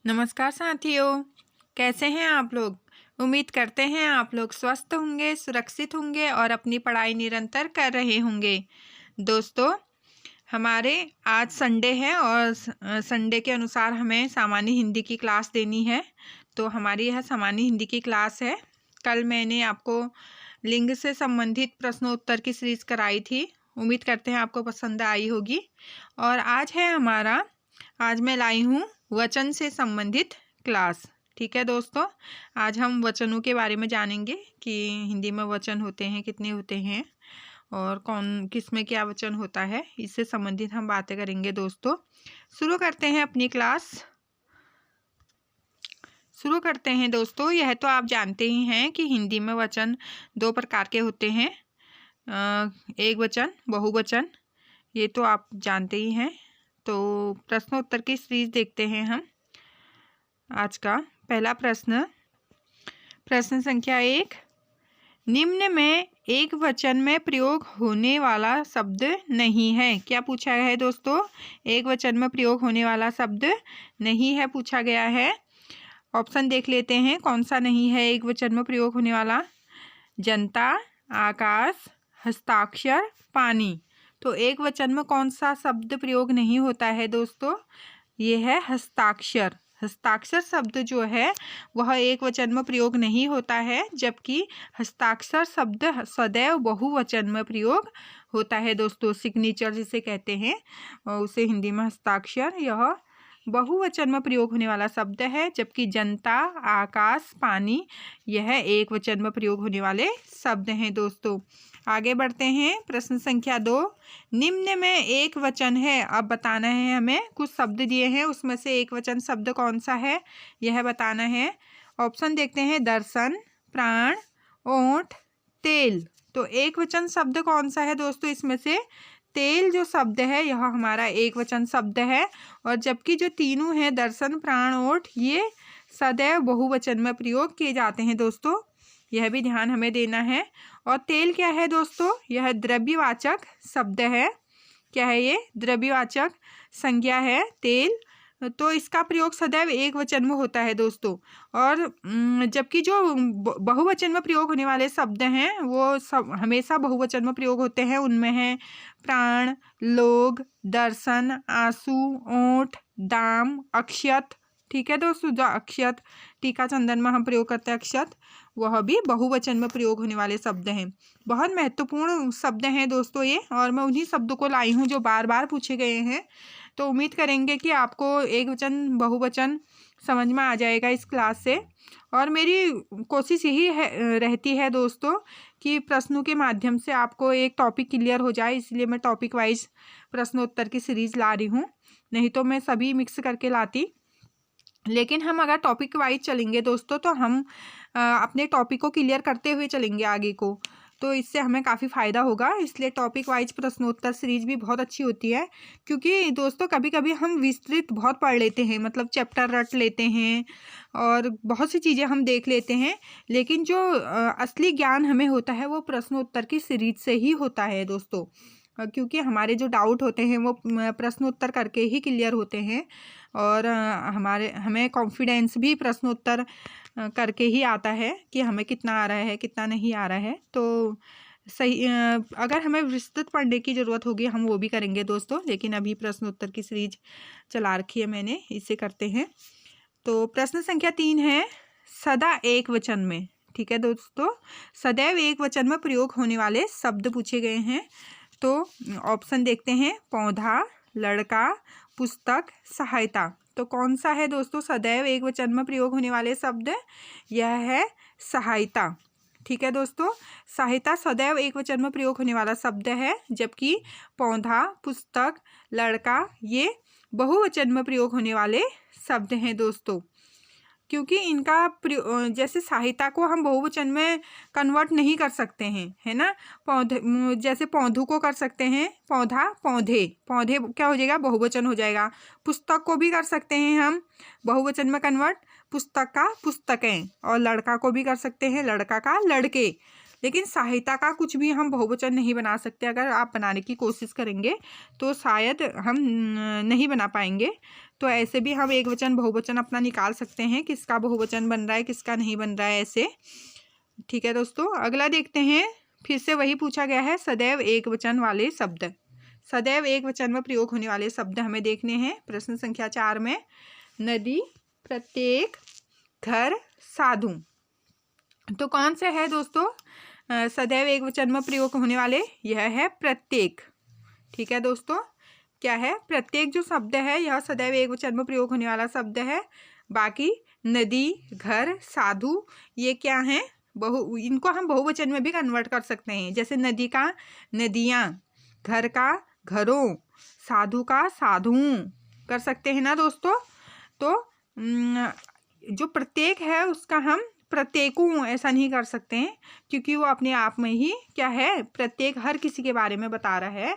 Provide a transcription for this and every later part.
नमस्कार साथियों, कैसे हैं आप लोग। उम्मीद करते हैं आप लोग स्वस्थ होंगे, सुरक्षित होंगे और अपनी पढ़ाई निरंतर कर रहे होंगे। दोस्तों, हमारे आज संडे है और संडे के अनुसार हमें सामान्य हिंदी की क्लास देनी है। तो हमारी यह सामान्य हिंदी की क्लास है। कल मैंने आपको लिंग से संबंधित प्रश्नोत्तर की सीरीज कराई थी। उम्मीद करते हैं आपको पसंद आई होगी। और आज मैं लाई हूँ वचन से संबंधित क्लास। ठीक है दोस्तों, आज हम वचनों के बारे में जानेंगे कि हिंदी में वचन होते हैं, कितने होते हैं और कौन किस में क्या वचन होता है, इससे संबंधित हम बातें करेंगे। दोस्तों, शुरू करते हैं अपनी क्लास। शुरू करते हैं दोस्तों। यह तो आप जानते ही हैं कि हिंदी में वचन दो प्रकार के होते हैं, एक वचन, बहुवचन। ये तो आप जानते ही हैं। तो प्रश्नोत्तर की सीरीज देखते हैं हम। आज का पहला प्रश्न संख्या 1। निम्न में एक वचन में प्रयोग होने वाला शब्द नहीं है। क्या पूछा गया है दोस्तों? एक वचन में प्रयोग होने वाला शब्द नहीं है पूछा गया है। ऑप्शन देख लेते हैं कौन सा नहीं है एक वचन में प्रयोग होने वाला। जनता, आकाश, हस्ताक्षर, पानी। तो एक वचन में कौन सा शब्द प्रयोग नहीं होता है दोस्तों? ये है हस्ताक्षर। हस्ताक्षर शब्द जो है वह एक वचन में प्रयोग नहीं होता है, जबकि हस्ताक्षर शब्द सदैव बहुवचन में प्रयोग होता है दोस्तों। सिग्नेचर जिसे कहते हैं उसे हिंदी में हस्ताक्षर, यह बहुवचन में प्रयोग होने वाला शब्द है, जबकि जनता, आकाश, पानी यह एक वचन में प्रयोग होने वाले शब्द हैं दोस्तों। आगे बढ़ते हैं। प्रश्न संख्या 2। निम्न में एक वचन है। अब बताना है हमें, कुछ शब्द दिए हैं उसमें से एक वचन शब्द कौन सा है यह बताना है। ऑप्शन देखते हैं। दर्शन, प्राण, ओंठ, तेल। तो एक वचन शब्द कौन सा है दोस्तों? इसमें से तेल जो शब्द है यह हमारा एक वचन शब्द है, और जबकि जो तीनों हैं दर्शन, प्राण, ओठ, ये सदैव बहुवचन में प्रयोग किए जाते हैं दोस्तों। यह भी ध्यान हमें देना है। और तेल क्या है दोस्तों? यह द्रव्यवाचक शब्द है। क्या है ये? द्रव्यवाचक संज्ञा है तेल। तो इसका प्रयोग सदैव एक वचन में होता है दोस्तों। और जबकि जो बहुवचन में प्रयोग होने वाले शब्द हैं वो सब हमेशा बहुवचन में प्रयोग होते हैं। उनमें है प्राण, लोग, दर्शन, आंसू, ओंठ, दाम, अक्षत। ठीक है दोस्तों, जो अक्षत, टीका चंदन में हम प्रयोग करते हैं अक्षत, वह भी बहुवचन में प्रयोग होने वाले शब्द हैं। बहुत महत्वपूर्ण शब्द हैं दोस्तों ये, और मैं उन्हीं शब्दों को लाई हूँ जो बार बार पूछे गए हैं। तो उम्मीद करेंगे कि आपको एक वचन बहुवचन समझ में आ जाएगा इस क्लास से। और मेरी कोशिश यही रहती है दोस्तों कि प्रश्नों के माध्यम से आपको एक टॉपिक क्लियर हो जाए, इसलिए मैं टॉपिक वाइज प्रश्नोत्तर की सीरीज ला रही हूँ। नहीं तो मैं सभी मिक्स करके लाती। लेकिन हम अगर टॉपिक वाइज चलेंगे दोस्तों तो हम अपने टॉपिक को क्लियर करते हुए चलेंगे आगे को, तो इससे हमें काफ़ी फ़ायदा होगा। इसलिए टॉपिक वाइज प्रश्नोत्तर सीरीज भी बहुत अच्छी होती है, क्योंकि दोस्तों कभी कभी हम विस्तृत बहुत पढ़ लेते हैं, मतलब चैप्टर रट लेते हैं और बहुत सी चीज़ें हम देख लेते हैं, लेकिन जो असली ज्ञान हमें होता है वो प्रश्नोत्तर की सीरीज से ही होता है दोस्तों। क्योंकि हमारे जो डाउट होते हैं वो प्रश्नोत्तर करके ही क्लियर होते हैं, और हमें कॉन्फिडेंस भी प्रश्नोत्तर करके ही आता है कि हमें कितना आ रहा है कितना नहीं आ रहा है। तो सही, अगर हमें विस्तृत पढ़ने की ज़रूरत होगी हम वो भी करेंगे दोस्तों, लेकिन अभी प्रश्नोत्तर की सीरीज चला रखी है मैंने, इससे करते हैं। तो प्रश्न संख्या 3 है, सदा एक वचन में। ठीक है दोस्तों, सदैव एक वचन में प्रयोग होने वाले शब्द पूछे गए हैं। तो ऑप्शन देखते हैं। पौधा, लड़का, पुस्तक, सहायता। तो कौन सा है दोस्तों सदैव एक वचन में प्रयोग होने वाले शब्द? यह है सहायता। ठीक है दोस्तों, सहायता सदैव एक वचन में प्रयोग होने वाला शब्द है, जबकि पौधा, पुस्तक, लड़का ये बहुवचन में प्रयोग होने वाले शब्द हैं दोस्तों। क्योंकि इनका जैसे सहायता को हम बहुवचन में कन्वर्ट नहीं कर सकते हैं, है ना। पौधे, जैसे पौधों को कर सकते हैं, पौधा, पौधे, पौधे क्या हो जाएगा? बहुवचन हो जाएगा। पुस्तक को भी कर सकते हैं हम बहुवचन में कन्वर्ट, पुस्तक का पुस्तकें। और लड़का को भी कर सकते हैं, लड़का का लड़के। लेकिन सहायता का कुछ भी हम बहुवचन नहीं बना सकते। अगर आप बनाने की कोशिश करेंगे तो शायद हम नहीं बना पाएंगे। तो ऐसे भी हम एक वचन बहुवचन अपना निकाल सकते हैं, किसका बहुवचन बन रहा है किसका नहीं बन रहा है ऐसे। ठीक है दोस्तों, अगला देखते हैं। फिर से वही पूछा गया है, सदैव एक वचन वाले शब्द। सदैव एक वचन में प्रयोग होने वाले शब्द हमें देखने हैं प्रश्न संख्या 4 में। नदी, प्रत्येक, घर, साधु। तो कौन से है दोस्तों सदैव एक वचन में प्रयोग होने वाले? यह है प्रत्येक। ठीक है दोस्तों, क्या है? प्रत्येक जो शब्द है यह सदैव एक वचन में प्रयोग होने वाला शब्द है। बाकी नदी, घर, साधु ये क्या है? इनको हम बहुवचन में भी कन्वर्ट कर सकते हैं। जैसे नदी का नदियाँ, घर का घरों, साधु का साधुओं कर सकते हैं ना दोस्तों। तो जो प्रत्येक है उसका हम प्रत्येकों ऐसा नहीं कर सकते हैं, क्योंकि वो अपने आप में ही क्या है? प्रत्येक हर किसी के बारे में बता रहा है,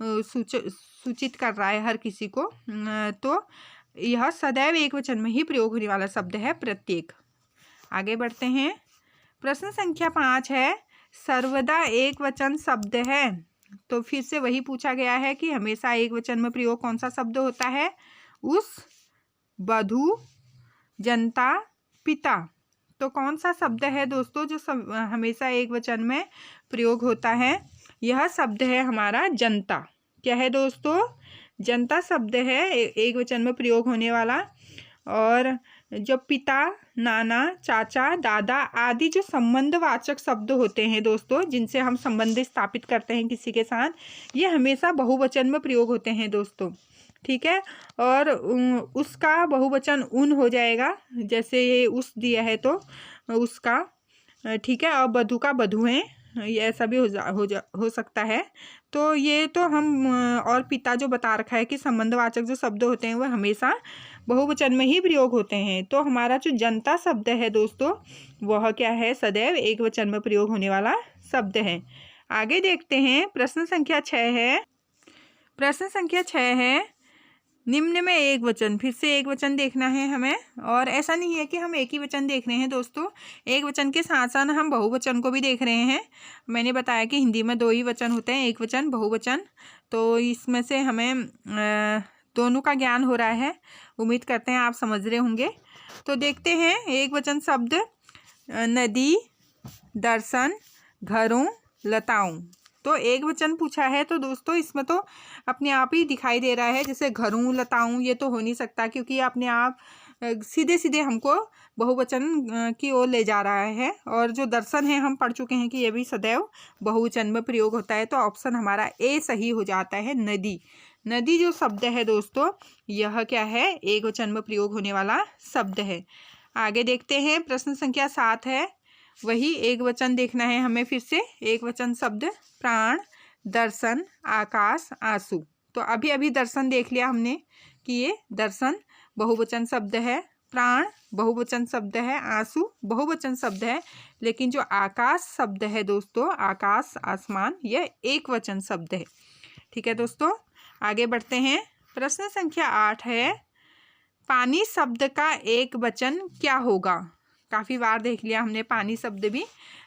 सूचित कर रहा है हर किसी को। तो यह सदैव एक वचन में ही प्रयोग होने वाला शब्द है प्रत्येक। आगे बढ़ते हैं। प्रश्न संख्या 5 है, सर्वदा एक वचन शब्द है। तो फिर से वही पूछा गया है कि हमेशा एक वचन में प्रयोग कौन सा शब्द होता है? उस, बधू, जनता, पिता। तो कौन सा शब्द है दोस्तों जो हमेशा एक वचन में प्रयोग होता है? यह शब्द है हमारा जनता। क्या है दोस्तों? जनता शब्द है एक वचन में प्रयोग होने वाला। और जो पिता, नाना, चाचा, दादा आदि जो संबंधवाचक शब्द होते हैं दोस्तों, जिनसे हम संबंध स्थापित करते हैं किसी के साथ, ये हमेशा बहुवचन में प्रयोग होते हैं दोस्तों। ठीक है, और उसका बहुवचन उन हो जाएगा, जैसे ये उस दिया है तो उसका। ठीक है, और बधू का बधुएं, ये ऐसा भी हो सकता है। तो ये तो हम और पिता जो बता रखा है कि संबंधवाचक जो शब्द होते हैं वह हमेशा बहुवचन में ही प्रयोग होते हैं। तो हमारा जो जनता शब्द है दोस्तों वह क्या है? सदैव एक वचन में प्रयोग होने वाला शब्द है। आगे देखते हैं। प्रश्न संख्या 6 है। प्रश्न संख्या 6 है, निम्न में एक वचन। फिर से एक वचन देखना है हमें, और ऐसा नहीं है कि हम एक ही वचन देख रहे हैं दोस्तों, एक वचन के साथ साथ हम बहुवचन को भी देख रहे हैं। मैंने बताया कि हिंदी में 2 ही वचन होते हैं, एक वचन बहुवचन। तो इसमें से हमें दोनों का ज्ञान हो रहा है, उम्मीद करते हैं आप समझ रहे होंगे। तो देखते हैं एक वचन शब्द, नदी, दर्शन, घरों, लताओं। तो एक वचन पूछा है तो दोस्तों इसमें तो अपने आप ही दिखाई दे रहा है, जैसे घरों, लताऊं ये तो हो नहीं सकता, क्योंकि अपने आप सीधे सीधे हमको बहुवचन की ओर ले जा रहा है। और जो दर्शन है हम पढ़ चुके हैं कि ये भी सदैव बहुवचन में प्रयोग होता है। तो ऑप्शन हमारा ए सही हो जाता है, नदी। नदी जो शब्द है दोस्तों यह क्या है? एक वचन में प्रयोग होने वाला शब्द है। आगे देखते हैं। प्रश्न संख्या 7 है, वही एक वचन देखना है हमें। फिर से एक वचन शब्द, प्राण, दर्शन, आकाश, आंसू। तो अभी अभी दर्शन देख लिया हमने कि ये दर्शन बहुवचन शब्द है, प्राण बहुवचन शब्द है, आंसू बहुवचन शब्द है। लेकिन जो आकाश शब्द है दोस्तों, आकाश, आसमान, यह एक वचन शब्द है। ठीक है दोस्तों, आगे बढ़ते हैं। प्रश्न संख्या 8 है, पानी शब्द का एक वचन क्या होगा? काफ़ी बार देख लिया हमने पानी शब्द भी,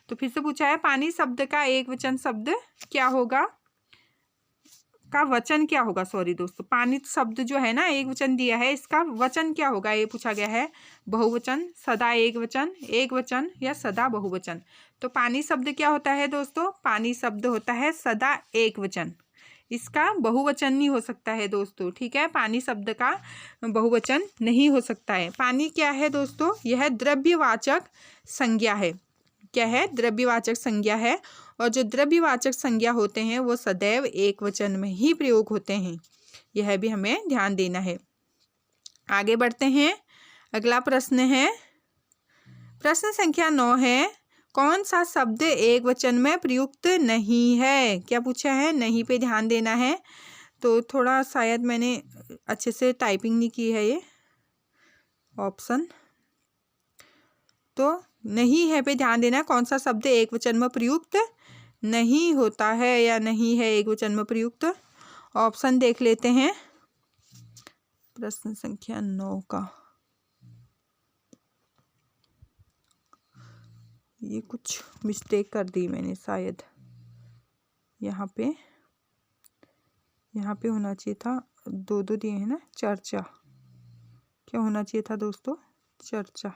तो फिर से पूछा है पानी शब्द का एक वचन शब्द क्या होगा, का वचन क्या होगा। सॉरी दोस्तों, पानी शब्द जो है ना एक वचन दिया है, इसका वचन क्या होगा ये पूछा गया है। बहुवचन, सदा एक वचन या सदा बहुवचन। तो पानी शब्द क्या होता है दोस्तों? पानी शब्द होता है सदा एक वचन, इसका बहुवचन नहीं हो सकता है दोस्तों। ठीक है, पानी शब्द का बहुवचन नहीं हो सकता है। पानी क्या है दोस्तों? यह द्रव्यवाचक संज्ञा है। क्या है? द्रव्यवाचक संज्ञा है। और जो द्रव्यवाचक संज्ञा होते हैं वो सदैव एक वचन में ही प्रयोग होते हैं, यह भी हमें ध्यान देना है। आगे बढ़ते हैं। अगला प्रश्न है, प्रश्न संख्या 9 है, कौन सा शब्द एक वचन में प्रयुक्त नहीं है? क्या पूछा है? नहीं पे ध्यान देना है। तो थोड़ा शायद मैंने अच्छे से टाइपिंग नहीं की है ये ऑप्शन, तो नहीं है पे ध्यान देना है। कौन सा शब्द एक वचन में प्रयुक्त नहीं होता है या नहीं है एक वचन में प्रयुक्त? ऑप्शन देख लेते हैं प्रश्न संख्या 9 का। ये कुछ मिस्टेक कर दी मैंने शायद, यहाँ पे होना चाहिए था, दो दिए हैं ना, चर्चा। क्या होना चाहिए था दोस्तों? चर्चा,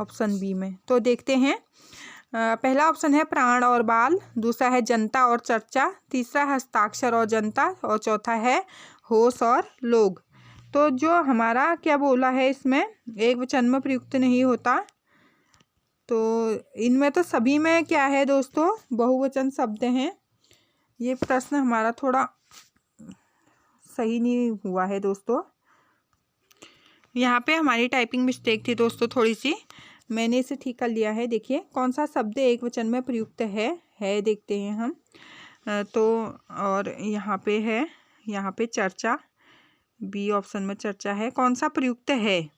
ऑप्शन बी में। तो देखते हैं, पहला ऑप्शन है प्राण और बाल, दूसरा है जनता और चर्चा, तीसरा है हस्ताक्षर और जनता, और चौथा है होश और लोग। तो जो हमारा क्या बोला है, इसमें एक वचन में प्रयुक्त नहीं होता, तो इनमें तो सभी में क्या है दोस्तों, बहुवचन शब्द हैं। ये प्रश्न हमारा थोड़ा सही नहीं हुआ है दोस्तों, यहाँ पे हमारी टाइपिंग मिस्टेक थी दोस्तों थोड़ी सी, मैंने इसे ठीक कर लिया है। देखिए कौन सा शब्द एक वचन में प्रयुक्त है देखते हैं हम। तो और यहाँ पे है, यहाँ पे चर्चा, बी ऑप्शन में चर्चा है। कौन सा प्रयुक्त है?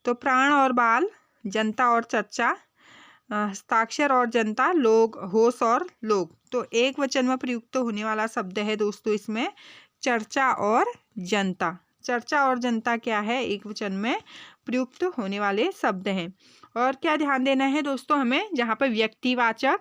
तो प्राण और बाल, जनता और चर्चा, हस्ताक्षर और जनता, लोग, होश और लोग। तो एक वचन में प्रयुक्त होने वाला शब्द है दोस्तों इसमें चर्चा और जनता। चर्चा और जनता क्या है, एक वचन में प्रयुक्त होने वाले शब्द हैं। और क्या ध्यान देना है दोस्तों हमें, जहाँ पर व्यक्तिवाचक,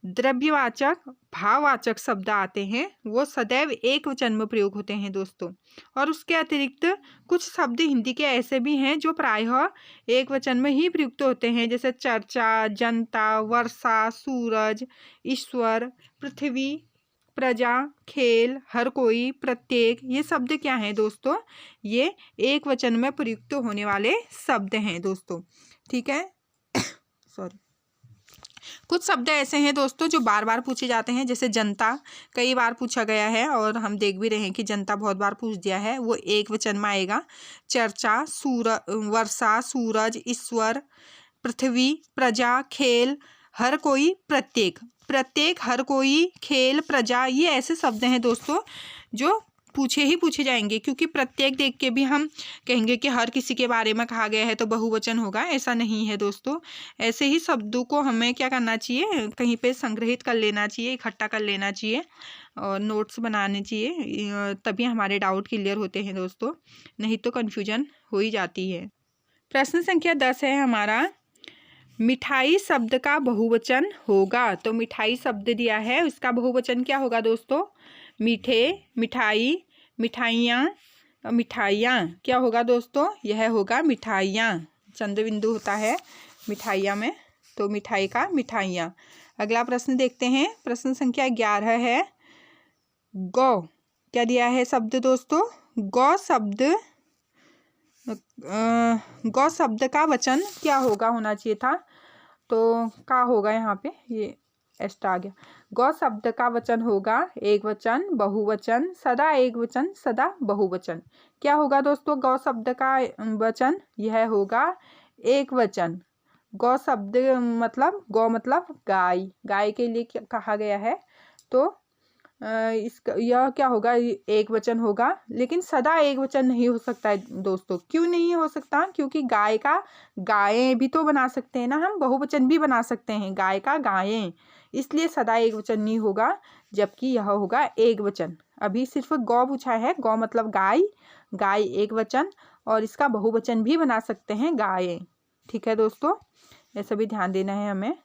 द्रव्यवाचक, भाववाचक शब्द आते हैं वो सदैव एक वचन में प्रयोग होते हैं दोस्तों। और उसके अतिरिक्त कुछ शब्द हिंदी के ऐसे भी हैं जो प्रायः एक वचन में ही प्रयुक्त होते हैं, जैसे चर्चा, जनता, वर्षा, सूरज, ईश्वर, पृथ्वी, प्रजा, खेल, हर कोई, प्रत्येक। ये शब्द क्या हैं दोस्तों? ये एक वचन में प्रयुक्त होने वाले शब्द हैं दोस्तों, ठीक है। सॉरी, कुछ शब्द ऐसे हैं दोस्तों जो बार बार पूछे जाते हैं, जैसे जनता कई बार पूछा गया है और हम देख भी रहे हैं कि जनता बहुत बार पूछ दिया है, वो एक वचन में आएगा। चर्चा, वर्षा, सूरज, ईश्वर, पृथ्वी, प्रजा, खेल, हर कोई, प्रत्येक। प्रत्येक, हर कोई, खेल, प्रजा, ये ऐसे शब्द हैं दोस्तों जो पूछे जाएंगे, क्योंकि प्रत्येक देख के भी हम कहेंगे कि हर किसी के बारे में कहा गया है तो बहुवचन होगा, ऐसा नहीं है दोस्तों। ऐसे ही शब्दों को हमें क्या करना चाहिए, कहीं पे संग्रहित कर लेना चाहिए, इकट्ठा कर लेना चाहिए और नोट्स बनाने चाहिए, तभी हमारे डाउट क्लियर होते हैं दोस्तों, नहीं तो कन्फ्यूजन हो ही जाती है। प्रश्न संख्या 10 है हमारा, मिठाई शब्द का बहुवचन होगा। तो मिठाई शब्द दिया है, उसका बहुवचन क्या होगा दोस्तों? मीठे, मिठाई, मिठाइयाँ, मिठाइयाँ। क्या होगा दोस्तों? यह होगा मिठाइयाँ, चंद्र बिंदु होता है मिठाइयाँ में, तो मिठाई का मिठाइयाँ। अगला प्रश्न देखते हैं, प्रश्न संख्या 11 है, गौ क्या दिया है शब्द दोस्तों? गौ शब्द का वचन क्या होगा, होना चाहिए था, तो क्या होगा यहाँ पे, ये एक्स्ट्रा आ गया। गौ शब्द का वचन होगा एक वचन, बहुवचन, सदा एक वचन, सदा बहुवचन। क्या होगा दोस्तों गौ शब्द का वचन? यह होगा एक वचन। गौ शब्द मतलब, गौ मतलब गाय, गाय के लिए कहा गया है, तो इसका यह क्या होगा, एक वचन होगा। लेकिन सदा एक वचन नहीं हो सकता है दोस्तों। क्यों नहीं हो सकता? क्योंकि गाय का गायें भी तो बना सकते हैं ना हम, बहुवचन भी बना सकते हैं, गाय का गायें, इसलिए सदा एक वचन नहीं होगा, जबकि यह होगा एक वचन। अभी सिर्फ गौ पूछा है, गौ मतलब गाय, गाय एक वचन, और इसका बहुवचन भी बना सकते हैं गायें, ठीक है दोस्तों, ऐसा भी ध्यान देना है हमें।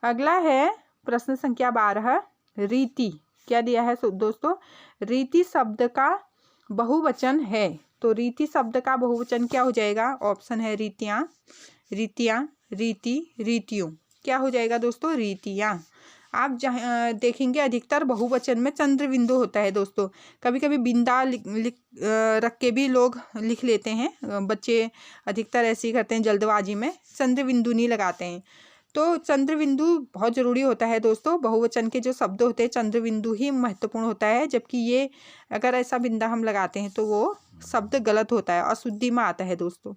अगला है प्रश्न संख्या 12, रीति क्या दिया है दोस्तों? रीति शब्द का बहुवचन है, तो रीति शब्द का बहुवचन क्या हो जाएगा? ऑप्शन है रीतियाँ, रीतियाँ, रीति, रीतियों। क्या हो जाएगा दोस्तों? रीतियाँ। आप जहाँ देखेंगे अधिकतर बहुवचन में चंद्र बिंदु होता है दोस्तों, कभी कभी बिंदा रख के भी लोग लिख लेते हैं, बच्चे अधिकतर ऐसे ही करते हैं जल्दबाजी में, चंद्र बिंदु नहीं लगाते हैं। तो चंद्र बिंदु बहुत ज़रूरी होता है दोस्तों, बहुवचन के जो शब्द होते हैं चंद्र बिंदु ही महत्वपूर्ण होता है, जबकि ये अगर ऐसा बिंदा हम लगाते हैं तो वो शब्द गलत होता है, अशुद्धि में आता है दोस्तों।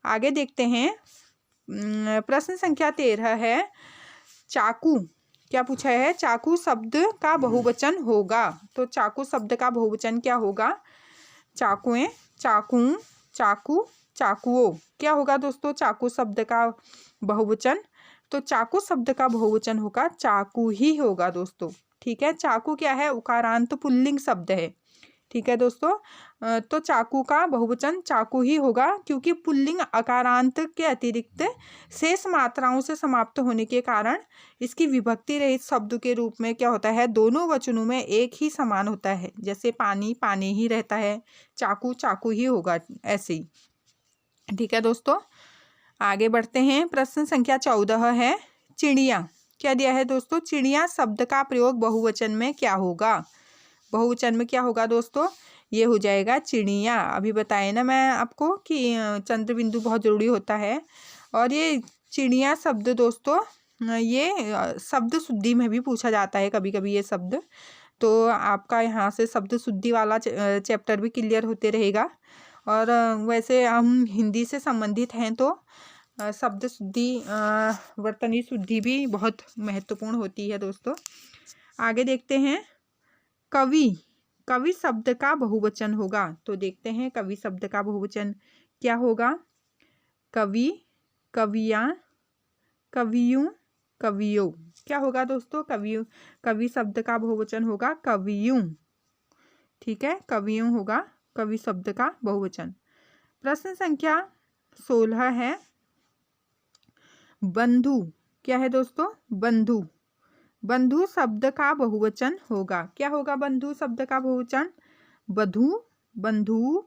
आगे देखते हैं, प्रश्न संख्या 13 है, चाकू क्या पूछा है? चाकू शब्द का बहुवचन होगा, तो चाकू शब्द का बहुवचन क्या होगा? चाकुएं, चाकू, चाकू, चाकुओं। क्या होगा दोस्तों चाकू शब्द का बहुवचन? तो चाकू शब्द का बहुवचन होगा चाकू ही होगा दोस्तों, ठीक है। चाकू क्या है? उकारांत पुल्लिंग शब्द है, ठीक है दोस्तों। तो चाकू का बहुवचन चाकू ही होगा, क्योंकि पुल्लिंग अकारांत के अतिरिक्त शेष मात्राओं से समाप्त होने के कारण इसकी विभक्ति रहित शब्द के रूप में क्या होता है, दोनों वचनों में एक ही समान होता है। जैसे पानी पानी ही रहता है, चाकू चाकू ही होगा, ऐसे ही। ठीक है दोस्तों, आगे बढ़ते हैं। प्रश्न संख्या 14 है चिड़िया। क्या दिया है दोस्तों, चिड़िया शब्द का प्रयोग बहुवचन में क्या होगा? बहुवचन में क्या होगा दोस्तों, ये हो जाएगा चिड़िया। अभी बताए ना मैं आपको कि चंद्र बिंदु बहुत जरूरी होता है। और ये चिड़िया शब्द दोस्तों, ये शब्द शुद्धि में भी पूछा जाता है कभी कभी ये शब्द। तो आपका यहाँ से शब्द शुद्धि वाला चैप्टर भी क्लियर होते रहेगा। और वैसे हम हिंदी से संबंधित हैं तो शब्द शुद्धि, वर्तनी शुद्धि भी बहुत महत्वपूर्ण होती है दोस्तों। आगे देखते हैं। कवि, कवि शब्द का बहुवचन होगा, तो देखते हैं कवि शब्द का बहुवचन क्या होगा। कवि, कवियाँ, कवियों, कवियों। क्या होगा दोस्तों, कवियों, कवि शब्द का बहुवचन होगा कवियों। ठीक है, कवियों होगा कवि शब्द का बहुवचन। प्रश्न संख्या 16 है बंधु। क्या है दोस्तों, बंधु। बंधु शब्द का बहुवचन होगा, क्या होगा बंधु शब्द का बहुवचन, बधु, बंधु,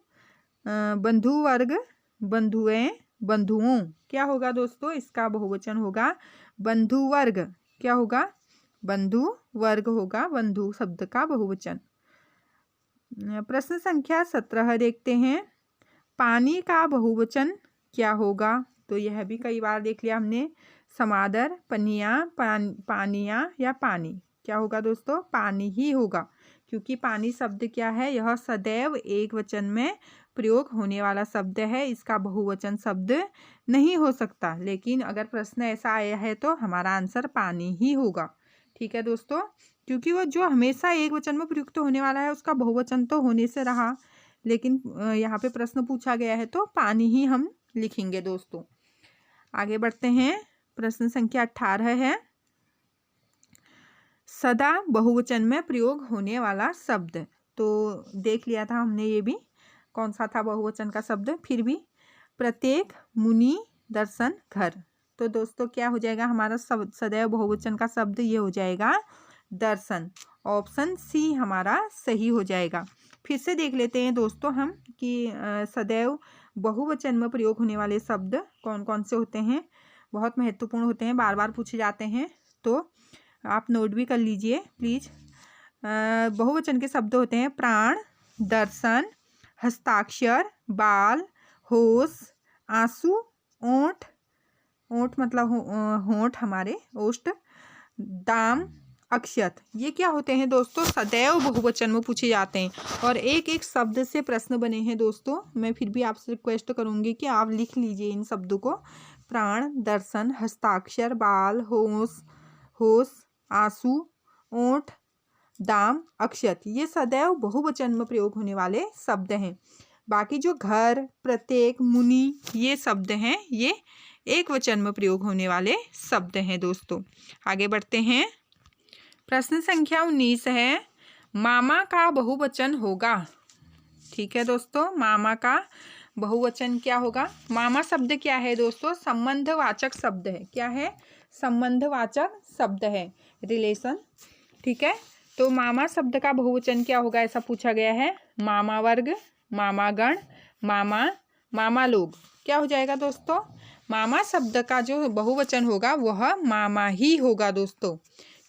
बंधु वर्ग, बंधुएं, बंधुओं। क्या होगा दोस्तों, इसका बहुवचन होगा बंधु वर्ग। क्या होगा, बंधु वर्ग होगा बंधु शब्द का बहुवचन। प्रश्न संख्या 17 देखते हैं। पानी का बहुवचन क्या होगा, तो यह भी कई बार देख लिया हमने। समादर, पनिया, पानिया या पानी। क्या होगा दोस्तों, पानी ही होगा, क्योंकि पानी शब्द क्या है, यह सदैव एक वचन में प्रयोग होने वाला शब्द है, इसका बहुवचन शब्द नहीं हो सकता। लेकिन अगर प्रश्न ऐसा आया है तो हमारा आंसर पानी ही होगा। ठीक है दोस्तों, क्योंकि वो जो हमेशा एक वचन में प्रयुक्त होने वाला है उसका बहुवचन तो होने से रहा, लेकिन यहाँ पे प्रश्न पूछा गया है तो पानी ही हम लिखेंगे दोस्तों। आगे बढ़ते हैं। प्रश्न संख्या 18 है सदा बहुवचन में प्रयोग होने वाला शब्द। तो देख लिया था हमने ये भी, कौन सा था बहुवचन का शब्द। फिर भी प्रत्येक, मुनि, दर्शन, घर। तो दोस्तों क्या हो जाएगा हमारा सदैव बहुवचन का शब्द, ये हो जाएगा दर्शन। ऑप्शन सी हमारा सही हो जाएगा। फिर से देख लेते हैं दोस्तों हम कि सदैव बहुवचन में प्रयोग होने वाले शब्द कौन कौन से होते हैं, बहुत महत्वपूर्ण होते हैं, बार बार पूछे जाते हैं, तो आप नोट भी कर लीजिए प्लीज़। बहुवचन के शब्द होते हैं प्राण, दर्शन, हस्ताक्षर, बाल, होश, आंसू, ओंठ, ओंठ मतलब होंठ हमारे, ओष्ठ, दाम, अक्षत। ये क्या होते हैं दोस्तों, सदैव बहुवचन में पूछे जाते हैं। और एक एक शब्द से प्रश्न बने हैं दोस्तों। मैं फिर भी आपसे रिक्वेस्ट करूंगी कि आप लिख लीजिए इन शब्दों को। प्राण, दर्शन, हस्ताक्षर, बाल, होश, आंसू, ओंठ, दाम, अक्षत, ये सदैव बहुवचन में प्रयोग होने वाले शब्द हैं। बाकी जो घर, प्रत्येक, मुनि, ये शब्द हैं, ये एक वचन में प्रयोग होने वाले शब्द हैं दोस्तों। आगे बढ़ते हैं। प्रश्न संख्या 19 है मामा का बहुवचन होगा। ठीक है दोस्तों, मामा का बहुवचन क्या होगा। मामा शब्द क्या है दोस्तों, संबंधवाचक शब्द है। क्या है, संबंधवाचक शब्द है, रिलेशन। ठीक है, तो मामा शब्द का बहुवचन क्या होगा, ऐसा पूछा गया है। मामा वर्ग, मामा गण, मामा, मामा लोग। क्या हो जाएगा दोस्तों, मामा शब्द का जो बहुवचन होगा वह मामा ही होगा दोस्तों।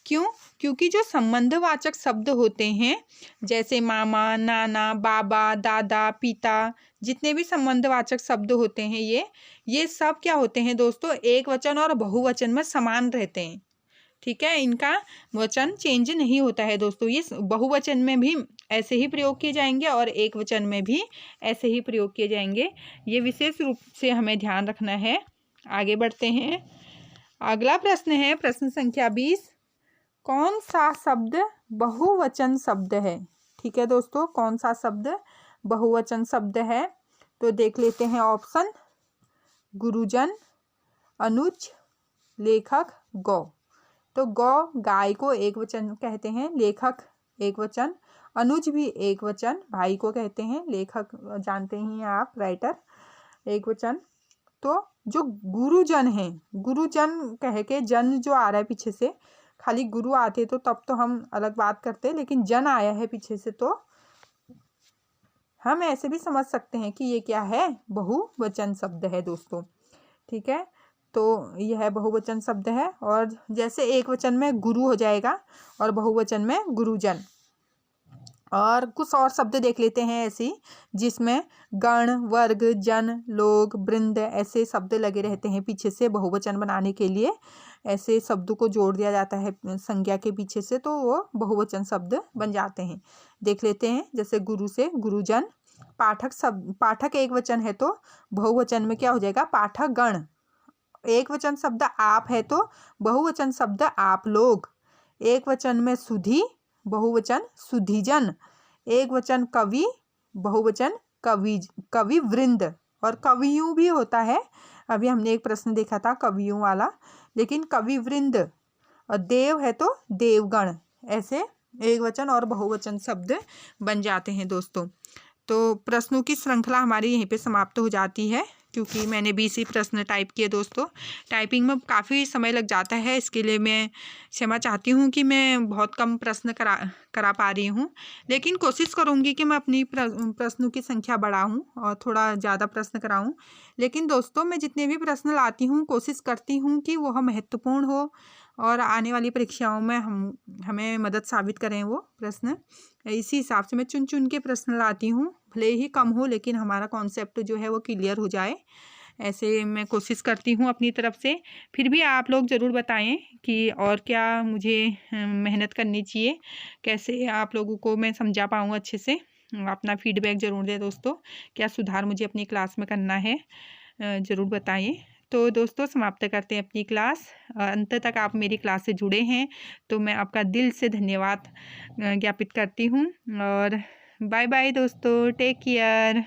क्यों, क्योंकि जो संबंधवाचक शब्द होते हैं जैसे मामा, नाना, बाबा, दादा, पिता, जितने भी संबंधवाचक शब्द होते हैं ये सब क्या होते हैं दोस्तों, एक वचन और बहुवचन में समान रहते हैं। ठीक है, इनका वचन चेंज नहीं होता है दोस्तों। ये बहुवचन में भी ऐसे ही प्रयोग किए जाएंगे और एक वचन में भी ऐसे ही प्रयोग किए जाएंगे, ये विशेष रूप से हमें ध्यान रखना है। आगे बढ़ते हैं। अगला प्रश्न है प्रश्न संख्या 20, कौन सा शब्द बहुवचन शब्द है। ठीक है दोस्तों, कौन सा शब्द बहुवचन शब्द है, तो देख लेते हैं ऑप्शन। गुरुजन, अनुज, लेखक, गौ। तो गौ, गाय को एक वचन कहते हैं, लेखक एक वचन अनुज भी एक वचन, भाई को कहते हैं, लेखक जानते ही हैं आप, राइटर, एक वचन। तो जो गुरुजन है, गुरुजन कह के जन जो आ रहा है पीछे से, खाली गुरु आते तो तब तो हम अलग बात करते, लेकिन जन आया है पीछे से तो हम ऐसे भी समझ सकते हैं कि ये क्या है, बहुवचन शब्द है दोस्तों। ठीक है, तो यह बहुवचन शब्द है। और जैसे एक वचन में गुरु हो जाएगा और बहुवचन में गुरुजन। और कुछ और शब्द देख लेते हैं ऐसी, जिसमें गण, वर्ग, जन, लोग, वृंद ऐसे शब्द लगे रहते हैं पीछे से बहुवचन बनाने के लिए। ऐसे शब्दों को जोड़ दिया जाता है संज्ञा के पीछे से, तो वो बहुवचन शब्द बन जाते हैं। देख लेते हैं, जैसे गुरु से गुरुजन। पाठक शब्द, पाठक एक वचन है तो बहुवचन में क्या हो जाएगा, पाठक गण। एक वचन शब्द आप है तो बहुवचन शब्द आप लोग। एक वचन में सुधी, बहुवचन सुधीजन। एक वचन कवि, बहुवचन कवि वृंद। और कवियों भी होता है, अभी हमने एक प्रश्न देखा था कवियों वाला, लेकिन कवि वृंद। और देव है तो देवगण। ऐसे एक वचन और बहुवचन शब्द बन जाते हैं दोस्तों। तो प्रश्नों की श्रृंखला हमारी यहीं पे समाप्त हो जाती है, क्योंकि मैंने 20 ही प्रश्न टाइप किए दोस्तों। टाइपिंग में काफ़ी समय लग जाता है, इसके लिए मैं क्षमा चाहती हूँ कि मैं बहुत कम प्रश्न करा पा रही हूँ, लेकिन कोशिश करूँगी कि मैं अपनी प्रश्नों की संख्या बढ़ाऊँ और थोड़ा ज़्यादा प्रश्न कराऊँ। लेकिन दोस्तों, मैं जितने भी प्रश्न लाती हूँ कोशिश करती हूँ कि वह महत्वपूर्ण हो और आने वाली परीक्षाओं में हमें मदद साबित करें वो प्रश्न। इसी हिसाब से मैं चुन चुन के प्रश्न लाती हूँ, भले ही कम हो, लेकिन हमारा कॉन्सेप्ट जो है वो क्लियर हो जाए, ऐसे मैं कोशिश करती हूँ अपनी तरफ से। फिर भी आप लोग ज़रूर बताएं कि और क्या मुझे मेहनत करनी चाहिए, कैसे आप लोगों को मैं समझा पाऊँ अच्छे से। अपना फीडबैक ज़रूर दें दोस्तों, क्या सुधार मुझे अपनी क्लास में करना है, ज़रूर बताइए। तो दोस्तों, समाप्त करते हैं अपनी क्लास। अंत तक आप मेरी क्लास से जुड़े हैं तो मैं आपका दिल से धन्यवाद ज्ञापित करती हूँ। और बाय बाय दोस्तों, टेक केयर।